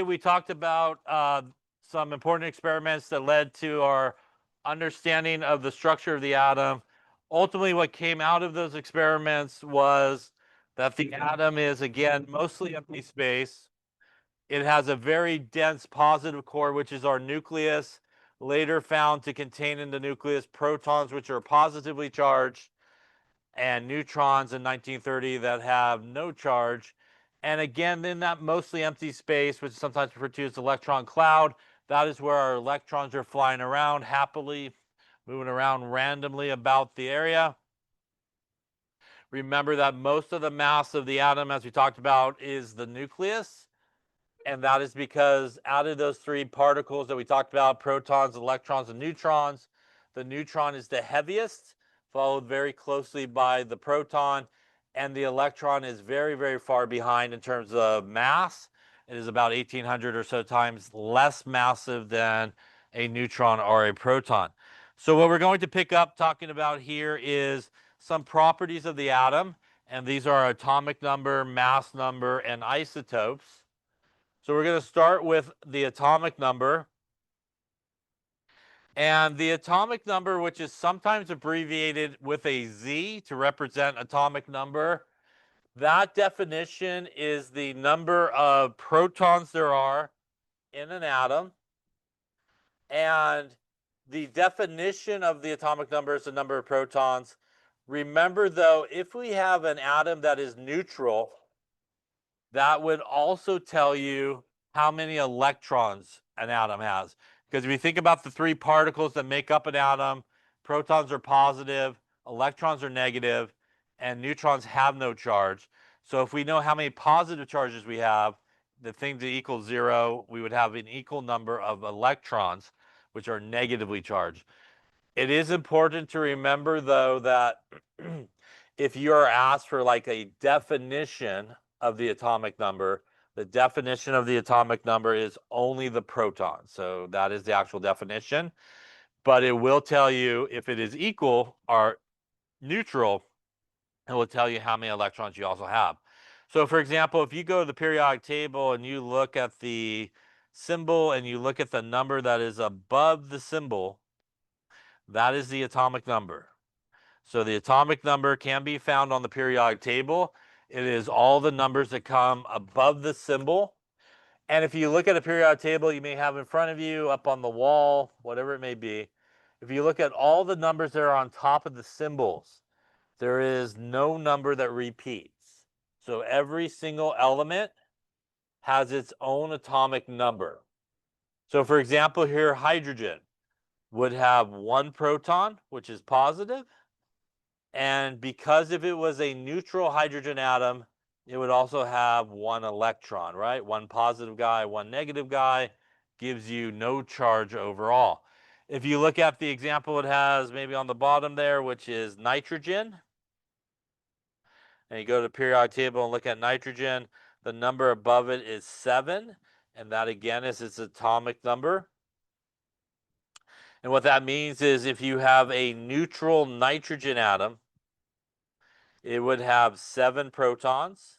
We talked about some important experiments that led to our understanding of the structure of the atom. Ultimately, what came out of those experiments was that the atom is, again, mostly empty space. It has a very dense positive core, which is our nucleus, later found to contain in the nucleus protons, which are positively charged, and neutrons in 1930 that have no charge. And again, in that mostly empty space, which is sometimes referred to as electron cloud, that is where our electrons are flying around happily, moving around randomly about the area. Remember that most of the mass of the atom, as we talked about, is the nucleus. And that is because out of those three particles that we talked about, protons, electrons, and neutrons, the neutron is the heaviest, followed very closely by the proton, and the electron is very, very far behind in terms of mass. It is about 1,800 or so times less massive than a neutron or a proton. So what we're going to pick up talking about here is some properties of the atom, and these are atomic number, mass number, and isotopes. So we're going to start with the atomic number. And the atomic number, which is sometimes abbreviated with a Z to represent atomic number, that definition is the number of protons there are in an atom. And the definition of the atomic number is the number of protons. Remember, though, if we have an atom that is neutral, that would also tell you how many electrons an atom has. Because if you think about the three particles that make up an atom, protons are positive, electrons are negative, and neutrons have no charge. So if we know how many positive charges we have, the thing to equal 0, we would have an equal number of electrons, which are negatively charged. It is important to remember, though, that if you are asked for like a definition of the atomic number, the definition of the atomic number is only the proton. So that is the actual definition. But it will tell you if it is equal or neutral, it will tell you how many electrons you also have. So for example, if you go to the periodic table and you look at the symbol and you look at the number that is above the symbol, that is the atomic number. So the atomic number can be found on the periodic table. It is all the numbers that come above the symbol. And if you look at a periodic table you may have in front of you, up on the wall, whatever it may be, if you look at all the numbers that are on top of the symbols, there is no number that repeats. So every single element has its own atomic number. So for example, here, hydrogen would have one proton, which is positive. And because if it was a neutral hydrogen atom, it would also have one electron, right? One positive guy, one negative guy gives you no charge overall. If you look at the example it has maybe on the bottom there, which is nitrogen, and you go to the periodic table and look at nitrogen, the number above it is 7, and that again is its atomic number. And what that means is if you have a neutral nitrogen atom, it would have 7 protons,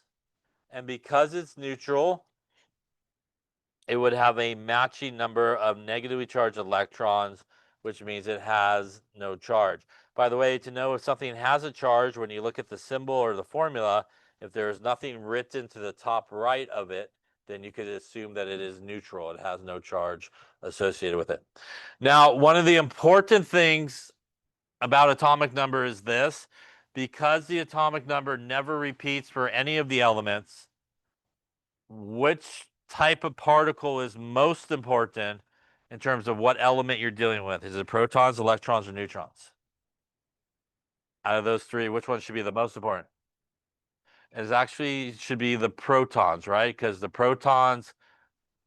and because it's neutral, it would have a matching number of negatively charged electrons, which means it has no charge. By the way, to know if something has a charge, when you look at the symbol or the formula, if there is nothing written to the top right of it, then you could assume that it is neutral. It has no charge associated with it. Now, one of the important things about atomic number is this: because the atomic number never repeats for any of the elements, which type of particle is most important in terms of what element you're dealing with? Is it protons, electrons, or neutrons? Out of those three, which one should be the most important? It actually should be the protons, right? Because the protons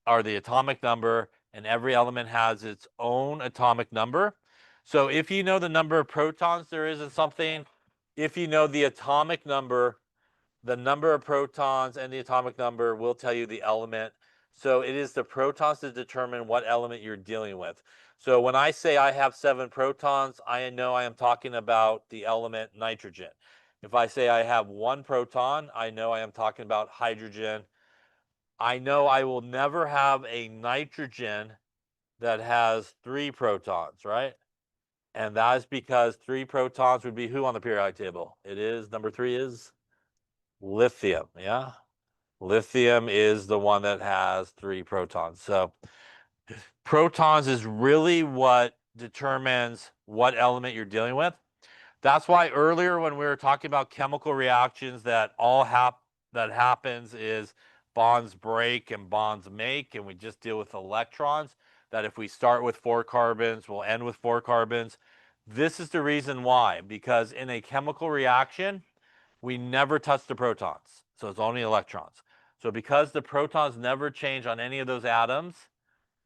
are the atomic number, and every element has its own atomic number. So if you know the number of protons there is in something, if you know the atomic number, the number of protons and the atomic number will tell you the element. So it is the protons that determine what element you're dealing with. So when I say I have 7 protons, I know I am talking about the element nitrogen. If I say I have 1 proton, I know I am talking about hydrogen. I know I will never have a nitrogen that has 3 protons, right? And that is because 3 protons would be who on the periodic table? It is, number 3 is lithium, yeah? Lithium is the one that has 3 protons. So protons is really what determines what element you're dealing with. That's why earlier when we were talking about chemical reactions that that happens is bonds break and bonds make, and we just deal with electrons, that if we start with 4 carbons, we'll end with 4 carbons. This is the reason why, because in a chemical reaction, we never touch the protons. So it's only electrons. So because the protons never change on any of those atoms,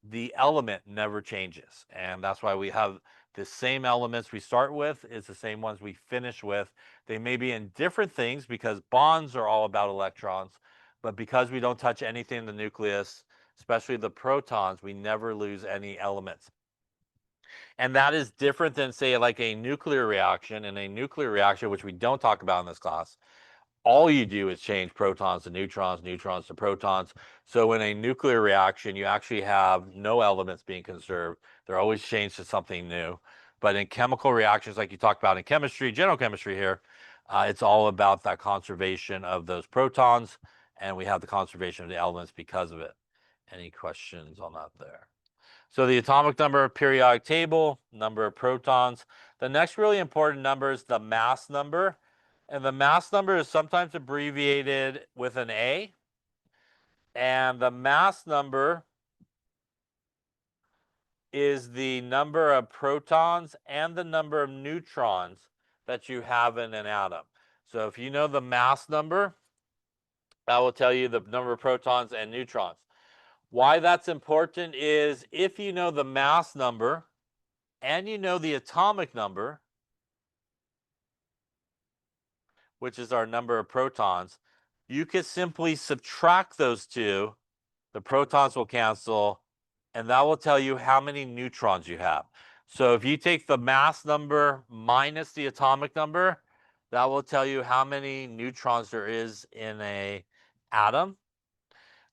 the element never changes. And that's why we have the same elements we start with is the same ones we finish with. They may be in different things because bonds are all about electrons, but because we don't touch anything in the nucleus, especially the protons, we never lose any elements. And that is different than, say, like a nuclear reaction. In a nuclear reaction, which we don't talk about in this class, all you do is change protons to neutrons, neutrons to protons. So in a nuclear reaction, you actually have no elements being conserved. They're always changed to something new. But in chemical reactions, like you talked about in chemistry, general chemistry here, it's all about that conservation of those protons, and we have the conservation of the elements because of it. Any questions on that there? So the atomic number of periodic table, number of protons. The next really important number is the mass number. And the mass number is sometimes abbreviated with an A. And the mass number is the number of protons and the number of neutrons that you have in an atom. So if you know the mass number, that will tell you the number of protons and neutrons. Why that's important is if you know the mass number and you know the atomic number, which is our number of protons, you could simply subtract those two. The protons will cancel, and that will tell you how many neutrons you have. So if you take the mass number minus the atomic number, that will tell you how many neutrons there is in an atom.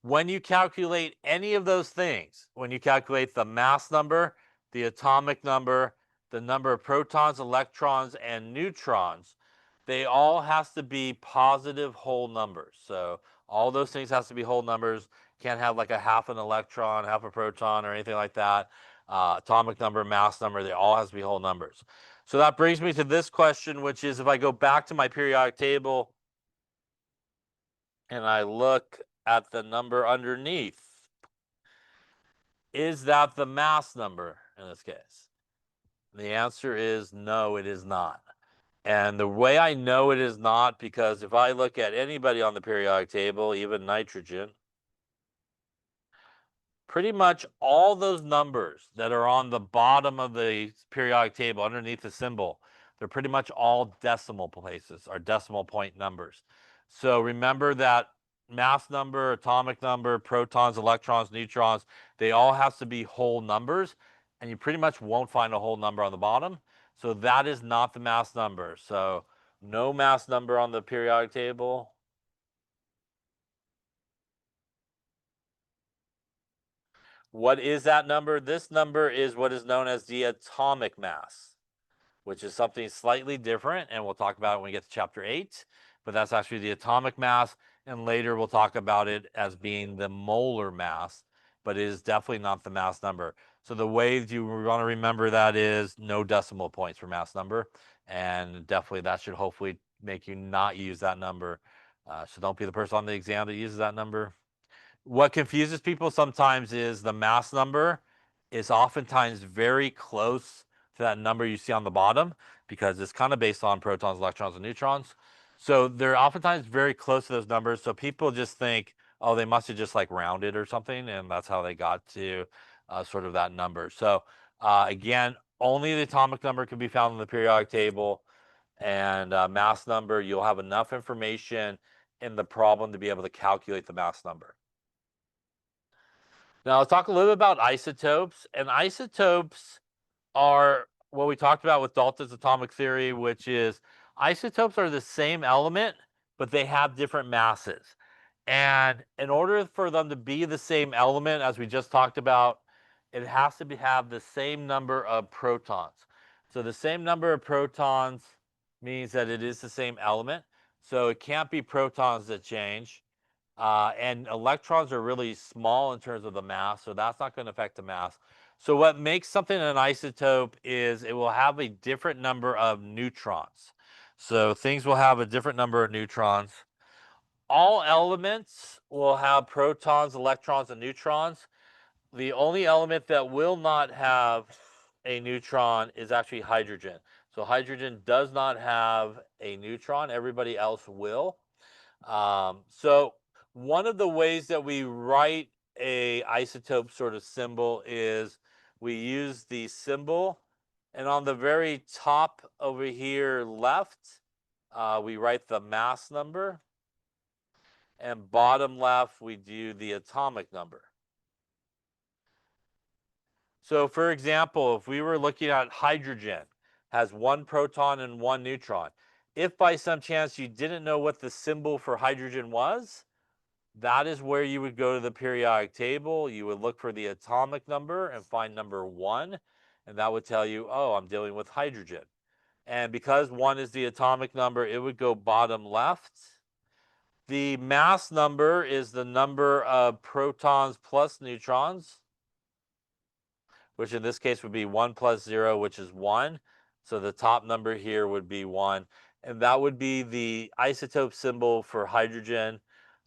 When you calculate any of those things, when you calculate the mass number, the atomic number, the number of protons, electrons, and neutrons, they all have to be positive whole numbers. So all those things has to be whole numbers. Can't have like a half an electron, half a proton, or anything like that. Atomic number, mass number, they all has to be whole numbers. So that brings me to this question, which is if I go back to my periodic table and I look at the number underneath, is that the mass number in this case? The answer is no, it is not. And the way I know it is not, because if I look at anybody on the periodic table, even nitrogen, pretty much all those numbers that are on the bottom of the periodic table underneath the symbol, they're pretty much all decimal places or decimal point numbers. So remember that mass number, atomic number, protons, electrons, neutrons, they all have to be whole numbers, and you pretty much won't find a whole number on the bottom. So that is not the mass number. So no mass number on the periodic table. What is that number? This number is what is known as the atomic mass, which is something slightly different, and we'll talk about it when we get to chapter 8. But that's actually the atomic mass, and later we'll talk about it as being the molar mass, but it is definitely not the mass number. So the way you want to remember that is no decimal points for mass number, and definitely that should hopefully make you not use that number. So don't be the person on the exam that uses that number. What confuses people sometimes is the mass number is oftentimes very close to that number you see on the bottom because it's kind of based on protons, electrons, and neutrons. So they're oftentimes very close to those numbers. So people just think, oh, they must have just like rounded or something, and that's how they got to sort of that number. So again, only the atomic number can be found in the periodic table, and mass number, you'll have enough information in the problem to be able to calculate the mass number. Now, let's talk a little bit about isotopes. And isotopes are what we talked about with Dalton's atomic theory, which is isotopes are the same element, but they have different masses. And in order for them to be the same element, as we just talked about, it has to have the same number of protons. So the same number of protons means that it is the same element. So it can't be protons that change. And electrons are really small in terms of the mass, so that's not going to affect the mass. So what makes something an isotope is it will have a different number of neutrons. So things will have a different number of neutrons. All elements will have protons, electrons, and neutrons. The only element that will not have a neutron is actually hydrogen. So hydrogen does not have a neutron. Everybody else will. So one of the ways that we write a isotope sort of symbol is we use the symbol, and on the very top over here left, we write the mass number, and bottom left, we do the atomic number. So for example, if we were looking at hydrogen, has one proton and one neutron. If by some chance you didn't know what the symbol for hydrogen was, that is where you would go to the periodic table. You would look for the atomic number and find number 1, and that would tell you, oh, I'm dealing with hydrogen. And because 1 is the atomic number, it would go bottom left. The mass number is the number of protons plus neutrons, which in this case would be 1 plus 0, which is 1. So the top number here would be 1. And that would be the isotope symbol for hydrogen,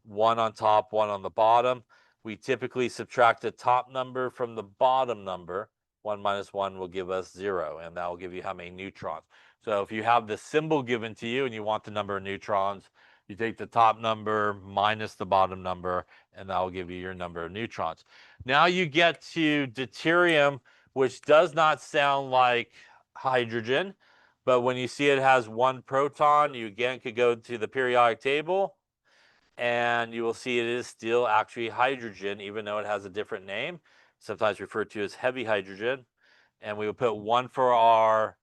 1 on top, 1 on the bottom. We typically subtract the top number from the bottom number. 1 minus 1 will give us 0, and that will give you how many neutrons. So if you have the symbol given to you and you want the number of neutrons, you take the top number minus the bottom number, and that will give you your number of neutrons. Now you get to deuterium, which does not sound like hydrogen, but when you see it has 1 proton, you again could go to the periodic table, and you will see it is still actually hydrogen, even though it has a different name, sometimes referred to as heavy hydrogen. And we will put 1 for our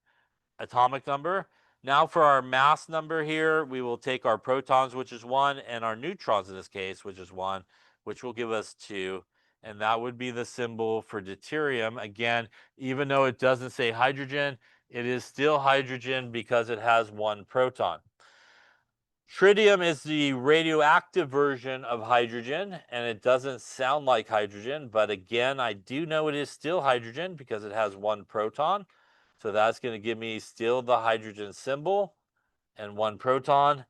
atomic number. Now for our mass number here, we will take our protons, which is 1, and our neutrons in this case, which is 1, which will give us 2. And that would be the symbol for deuterium. Again, even though it doesn't say hydrogen, it is still hydrogen because it has 1 proton. Tritium is the radioactive version of hydrogen, and it doesn't sound like hydrogen, but again, I do know it is still hydrogen because it has 1 proton. So that's going to give me still the hydrogen symbol and 1 proton.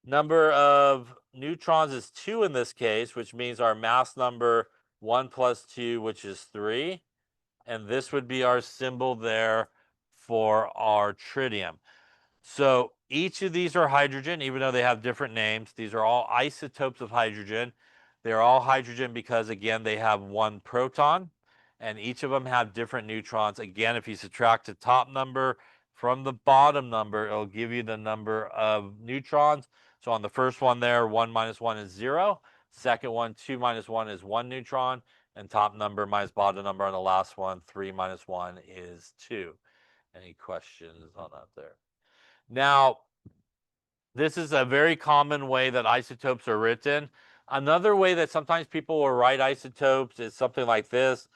Number of neutrons is 2 in this case, which means our mass number 1 plus 2, which is 3. And this would be our symbol there for our tritium. So each of these are hydrogen, even though they have different names. These are all isotopes of hydrogen. They're all hydrogen because, again, they have 1 proton, and each of them have different neutrons. Again, if you subtract the top number from the bottom number, it'll give you the number of neutrons. So on the first one there, 1 minus 1 is 0. Second one, 2 minus 1 is 1 neutron. And top number minus bottom number on the last one, 3 minus 1 is 2. Any questions on that there? Now, this is a very common way that isotopes are written. Another way that sometimes people will write isotopes is something like this: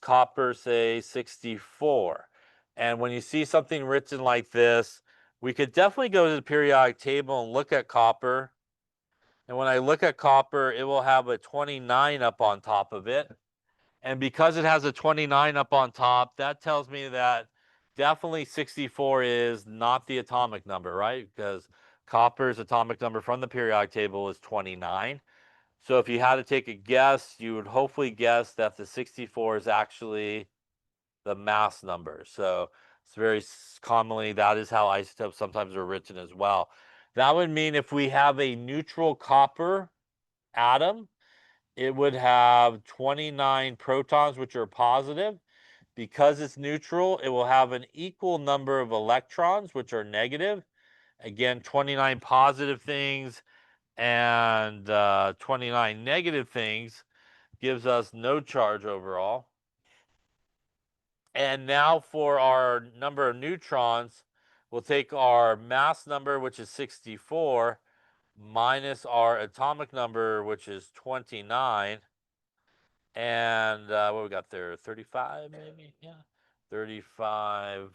copper, say 64. And when you see something written like this, we could definitely go to the periodic table and look at copper. And when I look at copper, it will have a 29 up on top of it. And because it has a 29 up on top, that tells me that definitely 64 is not the atomic number, right? Because copper's atomic number from the periodic table is 29. So if you had to take a guess, you would hopefully guess that the 64 is actually the mass number. So it's very commonly, that is how isotopes sometimes are written as well. That would mean if we have a neutral copper atom, it would have 29 protons, which are positive. Because it's neutral, it will have an equal number of electrons, which are negative. Again, 29 positive things and 29 negative things gives us no charge overall. And now for our number of neutrons, we'll take our mass number, which is 64, minus our atomic number, which is 29. And what we got there? 35, maybe? Yeah. 35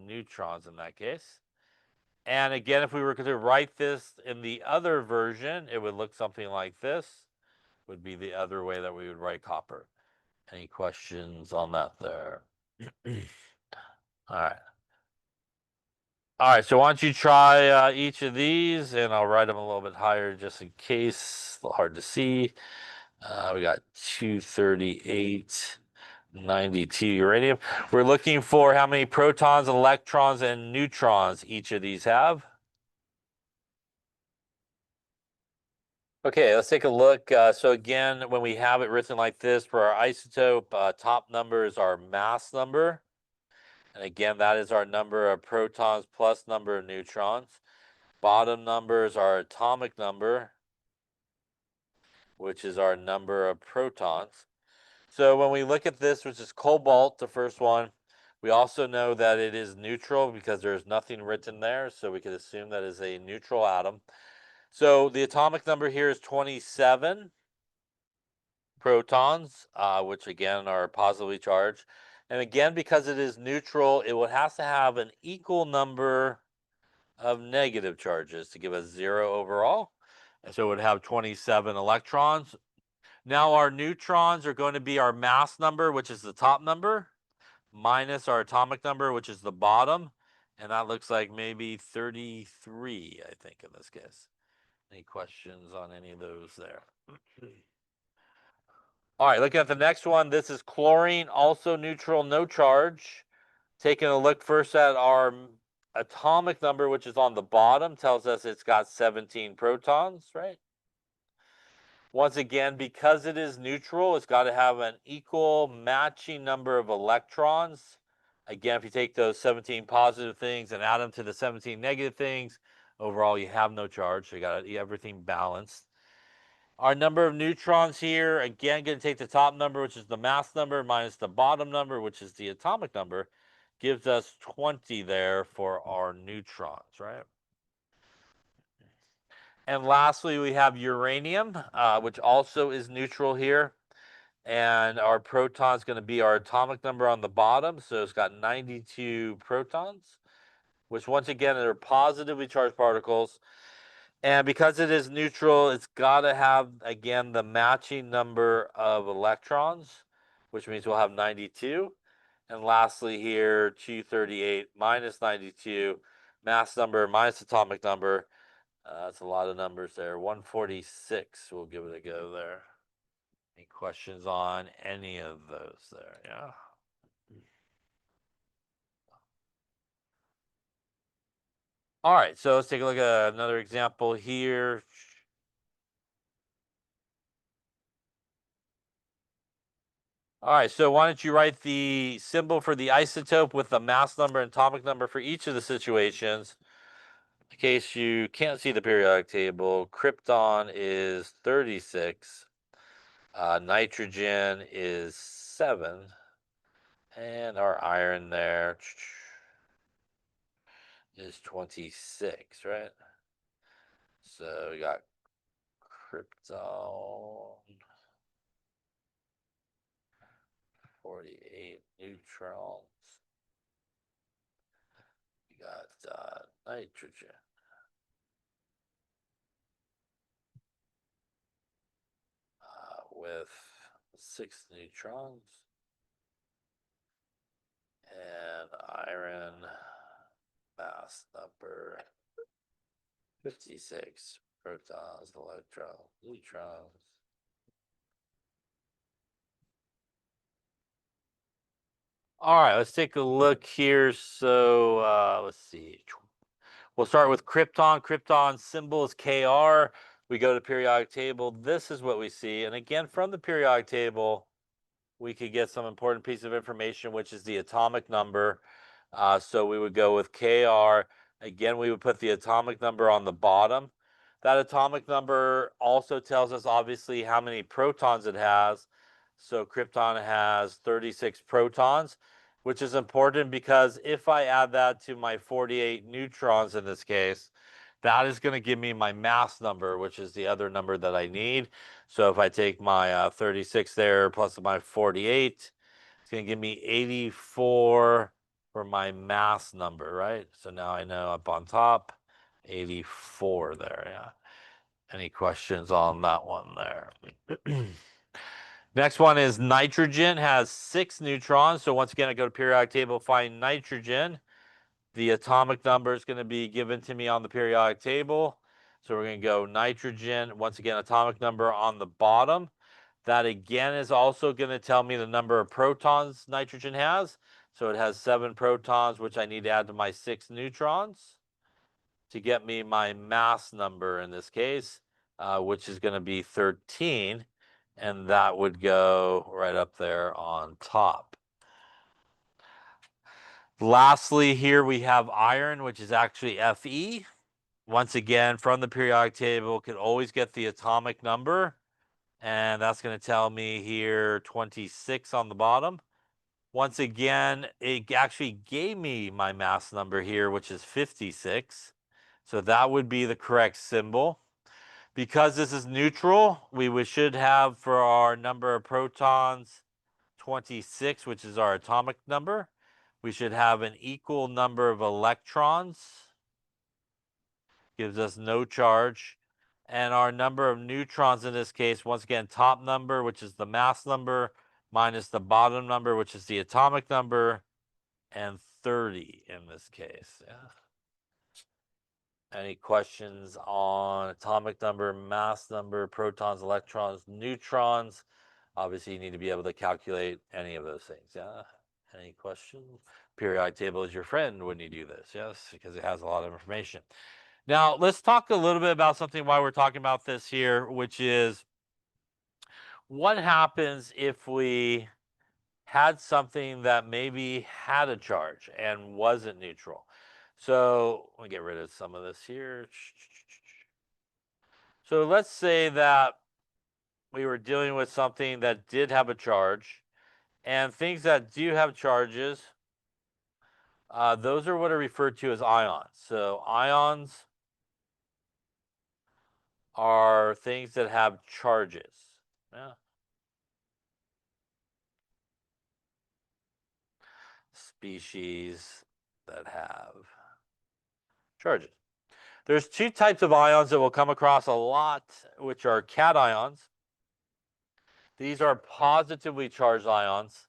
neutrons in that case. And again, if we were to write this in the other version, it would look something like this. Would be the other way that we would write copper. Any questions on that there? All right. All right, so why don't you try each of these, and I'll write them a little bit higher just in case. A little hard to see. We got 238, 92 uranium. We're looking for how many protons, electrons, and neutrons each of these have. Okay, let's take a look. So again, when we have it written like this for our isotope, top number is our mass number. And again, that is our number of protons plus number of neutrons. Bottom number is our atomic number, which is our number of protons. So when we look at this, which is cobalt, the first one, we also know that it is neutral because there's nothing written there. So we could assume that is a neutral atom. So the atomic number here is 27 protons, which again are positively charged. And again, because it is neutral, it would have to have an equal number of negative charges to give us 0 overall. And so it would have 27 electrons. Now our neutrons are going to be our mass number, which is the top number, minus our atomic number, which is the bottom. And that looks like maybe 33, I think, in this case. Any questions on any of those there? All right, looking at the next one, this is chlorine, also neutral, no charge. Taking a look first at our atomic number, which is on the bottom, tells us it's got 17 protons, right? Once again, because it is neutral, it's got to have an equal matching number of electrons. Again, if you take those 17 positive things and add them to the 17 negative things, overall you have no charge. So you got everything balanced. Our number of neutrons here, again, going to take the top number, which is the mass number, minus the bottom number, which is the atomic number, gives us 20 there for our neutrons, right? And lastly, we have uranium, which also is neutral here. And our proton is going to be our atomic number on the bottom. So it's got 92 protons, which once again are positively charged particles. And because it is neutral, it's got to have, again, the matching number of electrons, which means we'll have 92. And lastly here, 238 minus 92, mass number minus atomic number. That's a lot of numbers there. 146, we'll give it a go there. Any questions on any of those there? Yeah. All right, so let's take a look at another example here. All right, so why don't you write the symbol for the isotope with the mass number and atomic number for each of the situations. In case you can't see the periodic table, krypton is 36, nitrogen is 7, and our iron there is 26, right? So we got krypton, 48 neutrons. We got nitrogen. With 6 neutrons. And iron, mass number 56, protons, electrons, neutrons. All right, let's take a look here. So let's see. We'll start with krypton. Krypton symbol is Kr. We go to periodic table. This is what we see. And again, from the periodic table, we could get some important piece of information, which is the atomic number. So we would go with Kr. Again, we would put the atomic number on the bottom. That atomic number also tells us, obviously, how many protons it has. So krypton has 36 protons, which is important because if I add that to my 48 neutrons in this case, that is going to give me my mass number, which is the other number that I need. So if I take my 36 there plus my 48, it's going to give me 84 for my mass number, right? So now I know up on top, 84 there, yeah. Any questions on that one there? Next one is nitrogen has 6 neutrons. So once again, I go to periodic table, find nitrogen. The atomic number is going to be given to me on the periodic table. So we're going to go nitrogen, once again, atomic number on the bottom. That again is also going to tell me the number of protons nitrogen has. So it has 7 protons, which I need to add to my 6 neutrons to get me my mass number in this case, which is going to be 13. And that would go right up there on top. Lastly, here we have iron, which is actually Fe. Once again, from the periodic table, could always get the atomic number. And that's going to tell me here 26 on the bottom. Once again, it actually gave me my mass number here, which is 56. So that would be the correct symbol. Because this is neutral, we should have for our number of protons 26, which is our atomic number. We should have an equal number of electrons. Gives us no charge. And our number of neutrons in this case, once again, top number, which is the mass number, minus the bottom number, which is the atomic number, and 30 in this case. Yeah. Any questions on atomic number, mass number, protons, electrons, neutrons? Obviously, you need to be able to calculate any of those things. Yeah. Any questions? Periodic table is your friend when you do this. Yes, because it has a lot of information. Now, let's talk a little bit about something while we're talking about this here, which is what happens if we had something that maybe had a charge and wasn't neutral. So let me get rid of some of this here. So let's say that we were dealing with something that did have a charge, and things that do have charges, those are what are referred to as ions. So ions are things that have charges. Yeah. Species that have charges. There's 2 types of ions that we'll come across a lot, which are cations. These are positively charged ions.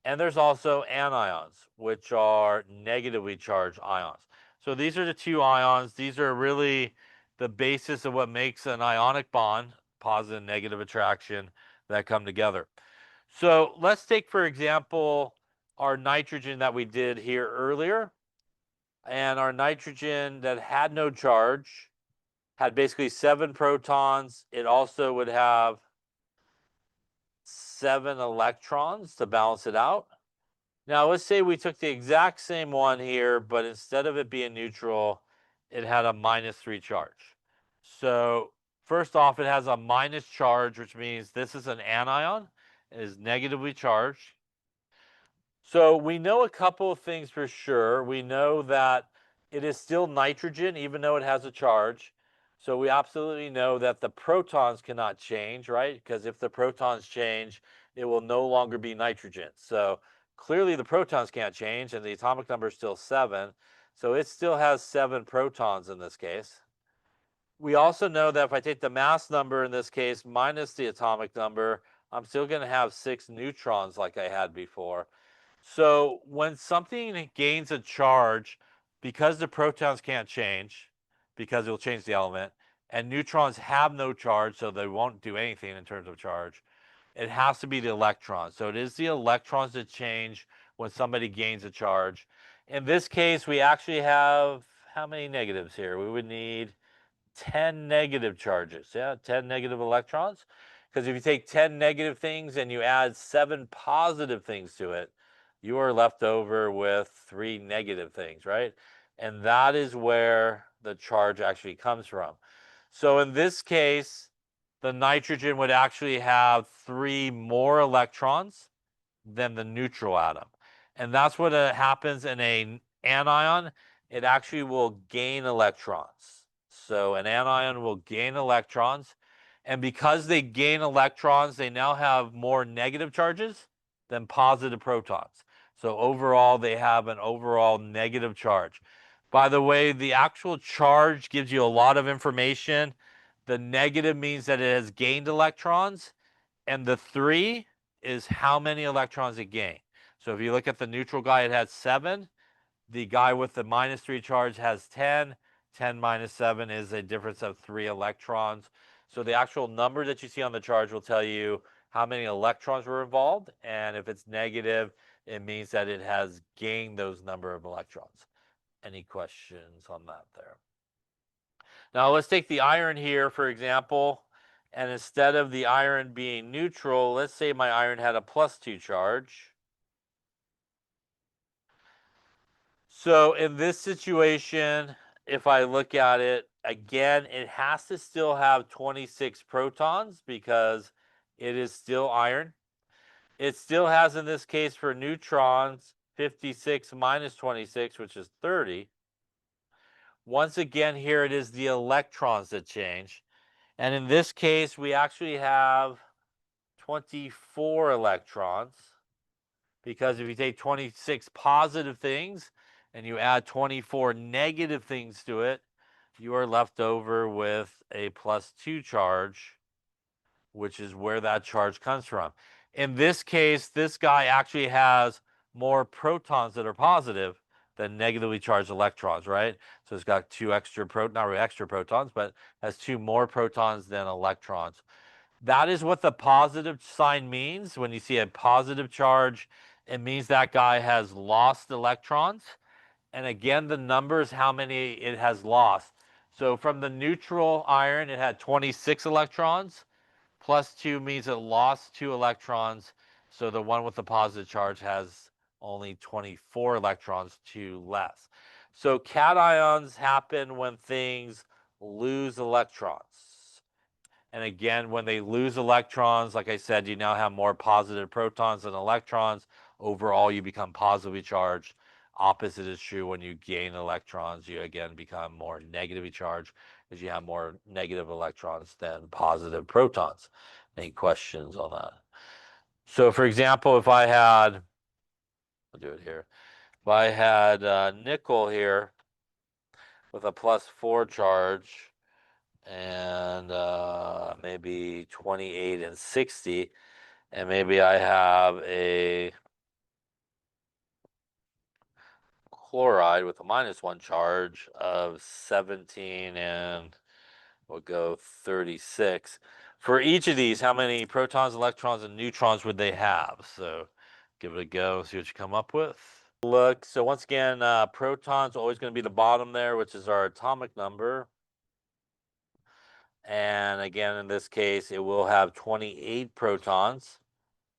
And there's also anions, which are negatively charged ions. So these are the 2 ions. These are really the basis of what makes an ionic bond, positive and negative attraction, that come together. So let's take, for example, our nitrogen that we did here earlier. And our nitrogen that had no charge had basically 7 protons. It also would have 7 electrons to balance it out. Now, let's say we took the exact same one here, but instead of it being neutral, it had a -3 charge. So first off, it has a minus charge, which means this is an anion. It is negatively charged. So we know a couple of things for sure. We know that it is still nitrogen, even though it has a charge. So we absolutely know that the protons cannot change, right? Because if the protons change, it will no longer be nitrogen. So clearly the protons can't change, and the atomic number is still 7. So it still has 7 protons in this case. We also know that if I take the mass number in this case minus the atomic number, I'm still going to have 6 neutrons like I had before. So when something gains a charge, because the protons can't change, because it'll change the element, and neutrons have no charge, so they won't do anything in terms of charge, it has to be the electrons. So it is the electrons that change when somebody gains a charge. In this case, we actually have how many negatives here? We would need 10 negative charges, yeah, 10 negative electrons. Because if you take 10 negative things and you add 7 positive things to it, you are left over with 3 negative things, right? And that is where the charge actually comes from. So in this case, the nitrogen would actually have 3 more electrons than the neutral atom. And that's what happens in an anion. It actually will gain electrons. So an anion will gain electrons. And because they gain electrons, they now have more negative charges than positive protons. So overall, they have an overall negative charge. By the way, the actual charge gives you a lot of information. The negative means that it has gained electrons, and the 3 is how many electrons it gained. So if you look at the neutral guy, it has 7. The guy with the -3 charge has 10. 10 minus 7 is a difference of 3 electrons. So the actual number that you see on the charge will tell you how many electrons were involved. And if it's negative, it means that it has gained those number of electrons. Any questions on that there? Now let's take the iron here, for example. And instead of the iron being neutral, let's say my iron had a +2 charge. So in this situation, if I look at it again, it has to still have 26 protons because it is still iron. It still has, in this case, for neutrons, 56 minus 26, which is 30. Once again, here it is the electrons that change. And in this case, we actually have 24 electrons. Because if you take 26 positive things and you add 24 negative things to it, you are left over with a +2 charge, which is where that charge comes from. In this case, this guy actually has more protons that are positive than negatively charged electrons, right? So it's got 2 extra not really extra protons, but has 2 more protons than electrons. That is what the positive sign means. When you see a positive charge, it means that guy has lost electrons. And again, the number is how many it has lost. So from the neutral iron, it had 26 electrons. +2 means it lost 2 electrons. So the one with the positive charge has only 24 electrons, 2 less. So cations happen when things lose electrons. And again, when they lose electrons, like I said, you now have more positive protons than electrons. Overall, you become positively charged. Opposite is true when you gain electrons. You again become more negatively charged because you have more negative electrons than positive protons. Any questions on that? So, for example, if I had, I'll do it here. If I had nickel here with a +4 charge, and maybe 28 and 60, and maybe I have a chloride with a -1 charge of 17 and we'll go 36. For each of these, how many protons, electrons, and neutrons would they have? So give it a go, see what you come up with. Look, so once again, protons are always going to be the bottom there, which is our atomic number. And again, in this case, it will have 28 protons.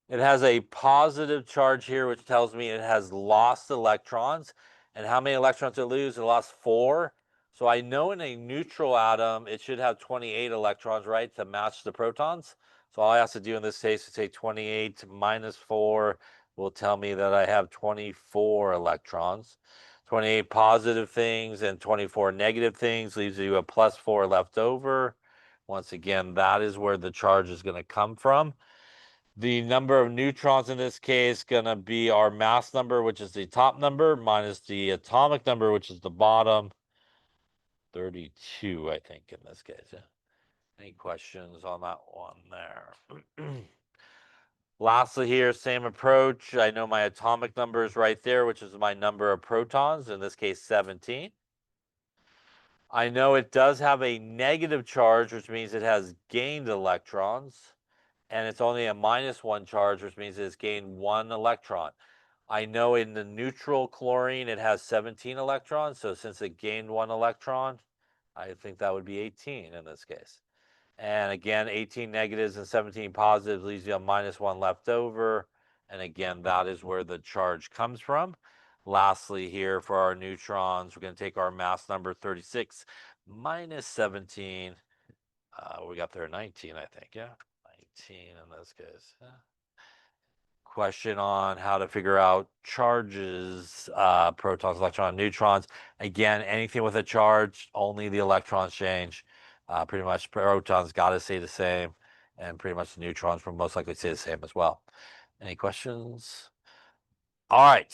It has a positive charge here, which tells me it has lost electrons. And how many electrons did it lose? It lost 4. So I know in a neutral atom, it should have 28 electrons, right, to match the protons. So all I have to do in this case is say 28 minus 4 will tell me that I have 24 electrons. 28 positive things and 24 negative things leaves you a +4 left over. Once again, that is where the charge is going to come from. The number of neutrons in this case going to be our mass number, which is the top number, minus the atomic number, which is the bottom. 32, I think, in this case. Yeah. Any questions on that one there? Lastly here, same approach. I know my atomic number is right there, which is my number of protons, in this case 17. I know it does have a negative charge, which means it has gained electrons, and it's only a -1 charge, which means it's gained 1 electron. I know in the neutral chlorine, it has 17 electrons, so since it gained 1 electron, I think that would be 18 in this case. And again, 18 negatives and 17 positives leaves you a -1 left over. And again, that is where the charge comes from. Lastly, here for our neutrons, we're going to take our mass number 36 minus 17. We got there 19, I think. Yeah, 19 in this case. Yeah. question on how to figure out charges, protons, electrons, neutrons. Again, anything with a charge, only the electrons change. Pretty much protons got to stay the same, and pretty much the neutrons will most likely stay the same as well. Any questions? All right.